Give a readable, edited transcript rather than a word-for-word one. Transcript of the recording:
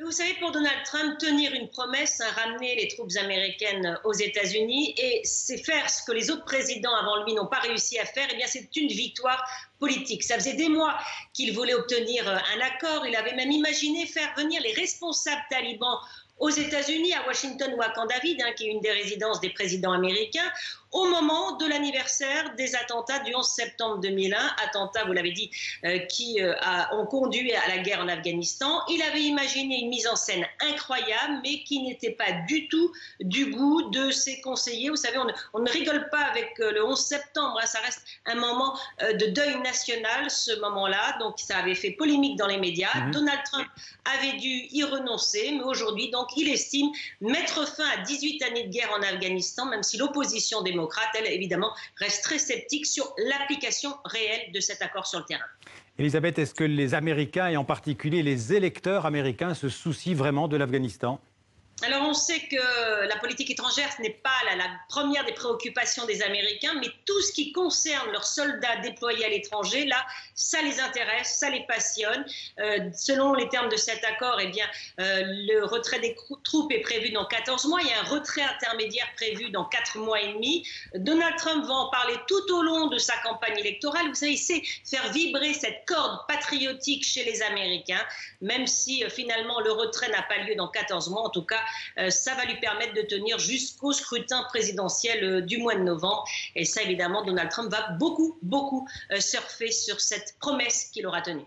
Vous savez, pour Donald Trump, tenir une promesse, ramener les troupes américaines aux États-Unis, et c'est faire ce que les autres présidents avant lui n'ont pas réussi à faire, eh bien c'est une victoire politique. Ça faisait des mois qu'il voulait obtenir un accord. Il avait même imaginé faire venir les responsables talibans aux États-Unis, à Washington ou à Camp David, qui est une des résidences des présidents américains, au moment de l'anniversaire des attentats du 11 septembre 2001, attentats, vous l'avez dit, qui ont conduit à la guerre en Afghanistan. Il avait imaginé une mise en scène incroyable, mais qui n'était pas du tout du goût de ses conseillers. Vous savez, on ne rigole pas avec le 11 septembre, ça reste un moment de deuil national, ce moment-là, donc ça avait fait polémique dans les médias. Donald Trump avait dû y renoncer, mais aujourd'hui, donc, il estime mettre fin à 18 années de guerre en Afghanistan, même si l'opposition démocrate, elle, évidemment, reste très sceptique sur l'application réelle de cet accord sur le terrain. Elisabeth, est-ce que les Américains, et en particulier les électeurs américains, se soucient vraiment de l'Afghanistan ? Alors on sait que la politique étrangère, ce n'est pas la première des préoccupations des Américains, mais tout ce qui concerne leurs soldats déployés à l'étranger, là, ça les intéresse, ça les passionne. Selon les termes de cet accord, eh bien, le retrait des troupes est prévu dans 14 mois. Il y a un retrait intermédiaire prévu dans 4 mois et demi. Donald Trump va en parler tout au long de sa campagne électorale. Vous savez, il sait faire vibrer cette corde patriotique chez les Américains, même si finalement le retrait n'a pas lieu dans 14 mois. En tout cas, ça va lui permettre de tenir jusqu'au scrutin présidentiel du mois de novembre. Et ça, évidemment, Donald Trump va beaucoup surfer sur cette promesse qu'il aura tenue.